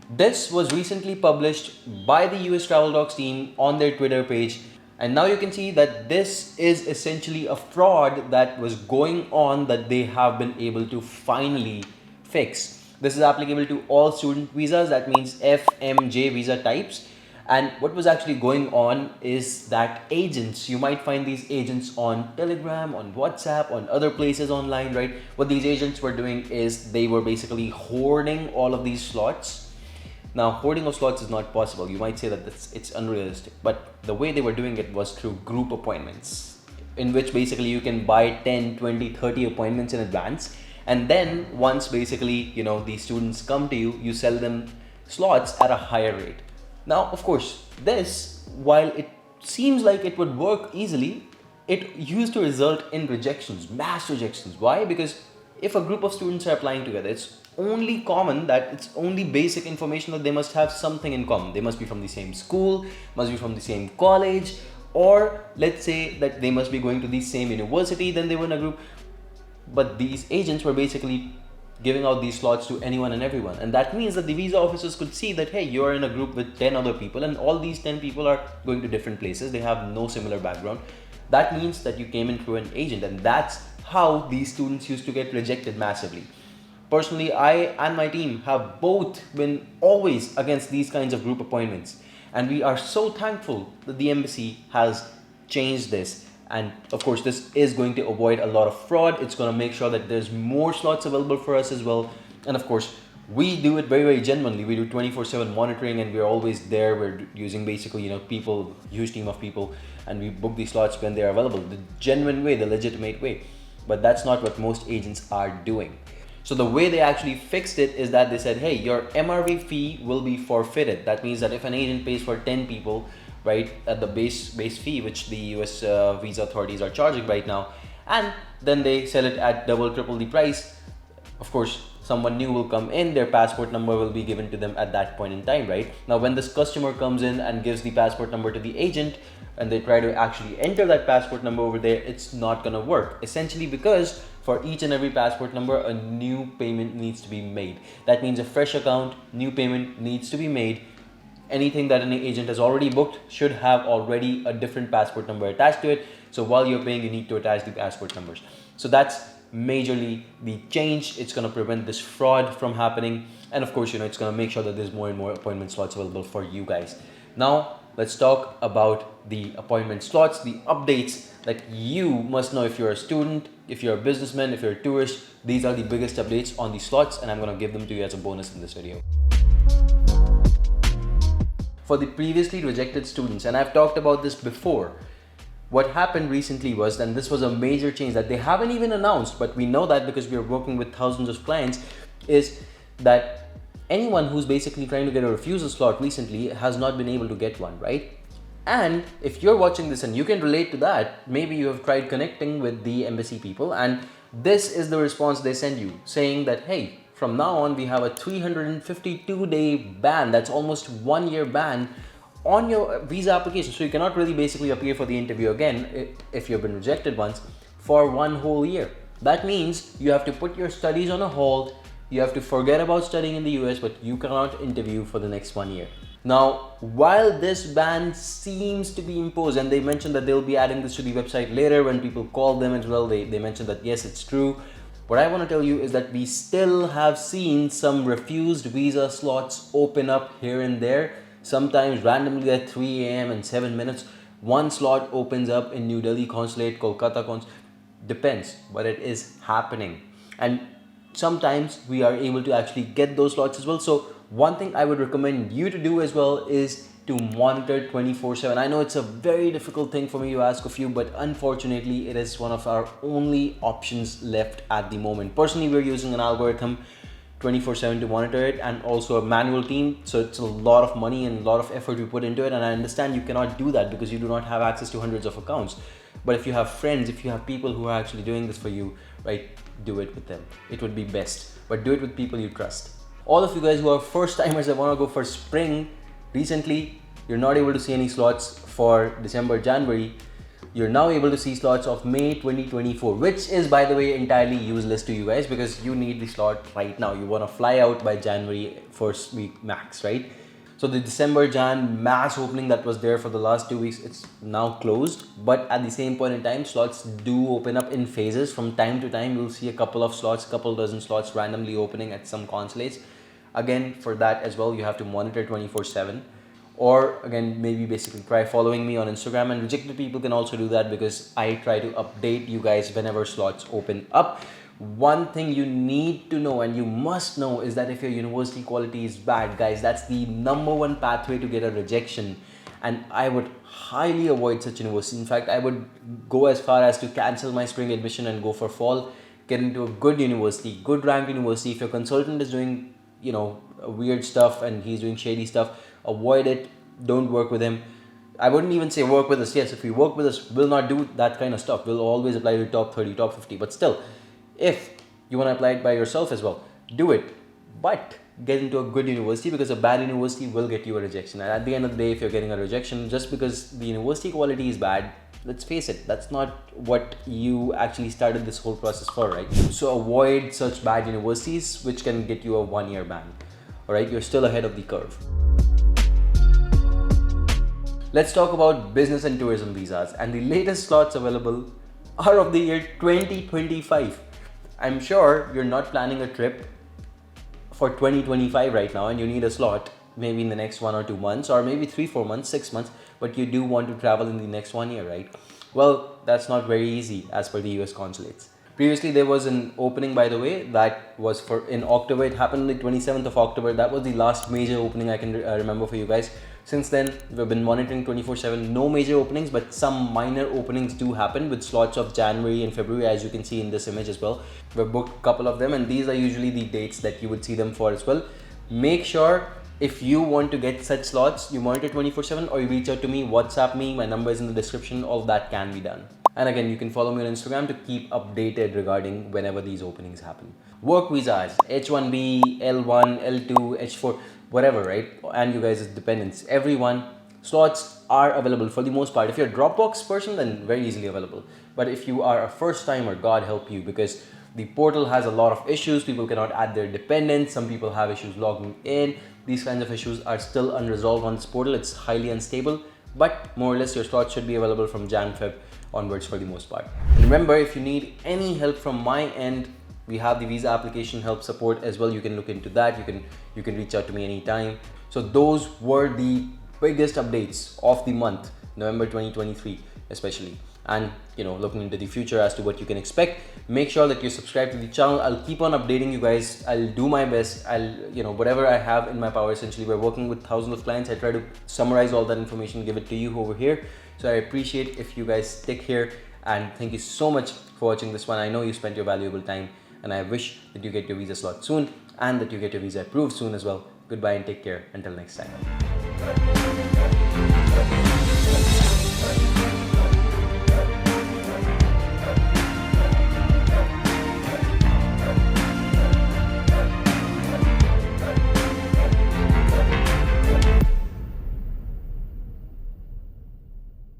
This was recently published by the US Travel Docs team on their Twitter page. And now you can see that this is essentially a fraud that was going on that they have been able to finally fix. This is applicable to all student visas, that means FMJ visa types. And what was actually going on is that agents, you might find these agents on Telegram, on WhatsApp, on other places online, right? What these agents were doing is they were basically hoarding all of these slots. Now, hoarding of slots is not possible. You might say that it's unrealistic, but the way they were doing it was through group appointments, in which basically you can buy 10, 20, 30 appointments in advance. And then once basically, these students come to you, you sell them slots at a higher rate. Now, of course, this, while it seems like it would work easily, it used to result in rejections, mass rejections. Why? Because if a group of students are applying together, it's only common that it's only basic information that they must have something in common. They must be from the same school, must be from the same college, or let's say that they must be going to the same university, then they were in a group. But these agents were basically giving out these slots to anyone and everyone. And that means that the visa officers could see that, hey, you're in a group with 10 other people and all these 10 people are going to different places. They have no similar background. That means that you came in through an agent, and that's how these students used to get rejected massively. Personally, I and my team have both been always against these kinds of group appointments. And we are so thankful that the embassy has changed this. And of course, this is going to avoid a lot of fraud. It's going to make sure that there's more slots available for us as well. And of course, we do it very, very genuinely. We do 24/7 monitoring, and we're always there. We're using basically, people, huge team of people, and we book these slots when they're available, the genuine way, the legitimate way. But that's not what most agents are doing. So the way they actually fixed it is that they said, hey, your MRV fee will be forfeited. That means that if an agent pays for 10 people, right, at the base fee, which the US visa authorities are charging right now, and then they sell it at double, triple the price, of course, someone new will come in, their passport number will be given to them at that point in time, right? Now, when this customer comes in and gives the passport number to the agent, and they try to actually enter that passport number over there, it's not gonna work. Essentially because for each and every passport number, a new payment needs to be made. That means a fresh account, new payment needs to be made. Anything that an agent has already booked should have already a different passport number attached to it. So while you're paying, you need to attach the passport numbers. So that's majorly the change. It's going to prevent this fraud from happening. And of course, it's going to make sure that there's more and more appointment slots available for you guys. Now, let's talk about the appointment slots, the updates that you must know if you're a student, if you're a businessman, if you're a tourist. These are the biggest updates on the slots, and I'm going to give them to you as a bonus in this video. For the previously rejected students, and I've talked about this before, what happened recently was, and this was a major change that they haven't even announced, but we know that because we are working with thousands of clients, is that anyone who's basically trying to get a refusal slot recently has not been able to get one, right? And if you're watching this and you can relate to that, maybe you have tried connecting with the embassy people, and this is the response they send you, saying that, hey, from now on, we have a 352-day ban. That's almost 1 year ban on your visa application. So you cannot really basically appear for the interview again if you've been rejected once for 1 whole year. That means you have to put your studies on a hold. You have to forget about studying in the US, but you cannot interview for the next 1 year. Now, while this ban seems to be imposed, and they mentioned that they'll be adding this to the website later when people call them as well, they mentioned that yes, it's true. What I want to tell you is that we still have seen some refused visa slots open up here and there. Sometimes randomly at 3 a.m. and 7 minutes, one slot opens up in New Delhi Consulate, Kolkata Consulate. Depends, but it is happening. And sometimes we are able to actually get those slots as well. So one thing I would recommend you to do as well is to monitor 24/7. I know it's a very difficult thing for me to ask of you, but unfortunately it is one of our only options left at the moment. Personally, we're using an algorithm 24/7 to monitor it, and also a manual team, so it's a lot of money and a lot of effort we put into it, and I understand you cannot do that because you do not have access to hundreds of accounts. But if you have friends, if you have people who are actually doing this for you, right, do it with them. It would be best, but do it with people you trust. All of you guys who are first timers that want to go for spring, recently you're not able to see any slots for December, January. you're now able to see slots of May 2024, which is, by the way, entirely useless to you guys because you need the slot right now. You want to fly out by January first week max, right? So the December Jan mass opening that was there for the last 2 weeks, it's now closed. But at the same point in time, slots do open up in phases. From time to time, you'll see a couple of slots, couple dozen slots randomly opening at some consulates. Again, for that as well, you have to monitor 24/7. Or again, maybe basically try following me on Instagram, and rejected people can also do that because I try to update you guys whenever slots open up. One thing you need to know and you must know is that if your university quality is bad, guys, that's the #1 pathway to get a rejection. And I would highly avoid such universities. In fact, I would go as far as to cancel my spring admission and go for fall, get into a good university, good ranked university. If your consultant is doing, weird stuff and he's doing shady stuff, avoid it. Don't work with him. I wouldn't even say work with us. Yes, if you work with us, we'll not do that kind of stuff. We'll always apply to top 30, top 50. But still, if you want to apply it by yourself as well, do it. But get into a good university, because a bad university will get you a rejection. And at the end of the day, if you're getting a rejection just because the university quality is bad, let's face it, that's not what you actually started this whole process for, right? So avoid such bad universities which can get you a 1-year ban. Alright, you're still ahead of the curve. Let's talk about business and tourism visas, and the latest slots available are of the year 2025. I'm sure you're not planning a trip for 2025 right now and you need a slot maybe in the next 1 or 2 months, or maybe 3-4 months, 6 months, but you do want to travel in the next 1 year, right? Well, that's not very easy as per the US consulates. Previously, there was an opening, by the way, that was in October. It happened on the 27th of October. That was the last major opening I can remember for you guys. Since then, we've been monitoring 24/7. No major openings, but some minor openings do happen with slots of January and February, as you can see in this image as well. We've booked a couple of them, and these are usually the dates that you would see them for as well. Make sure, if you want to get such slots, you monitor 24/7 or you reach out to me, WhatsApp me. My number is in the description. All of that can be done. And again, you can follow me on Instagram to keep updated regarding whenever these openings happen. Work visas, H1B, L1, L2, H4, whatever, right? And you guys as dependents, everyone, slots are available for the most part. If you're a Dropbox person, then very easily available. But if you are a first timer, God help you, because the portal has a lot of issues. People cannot add their dependents. Some people have issues logging in. These kinds of issues are still unresolved on this portal. It's highly unstable, but more or less your slots should be available from Jan-Feb onwards for the most part. And remember, if you need any help from my end, we have the visa application help support as well. You can look into that. You can reach out to me anytime. So those were the biggest updates of the month, November 2023 especially. And looking into the future as to what you can expect. Make sure that you subscribe to the channel. I'll keep on updating you guys. I'll do my best. I'll whatever I have in my power. Essentially, we're working with thousands of clients. I try to summarize all that information, give it to you over here. So I appreciate if you guys stick here, and thank you so much for watching this one. I know you spent your valuable time, and I wish that you get your visa slot soon and that you get your visa approved soon as well. Goodbye and take care until next time.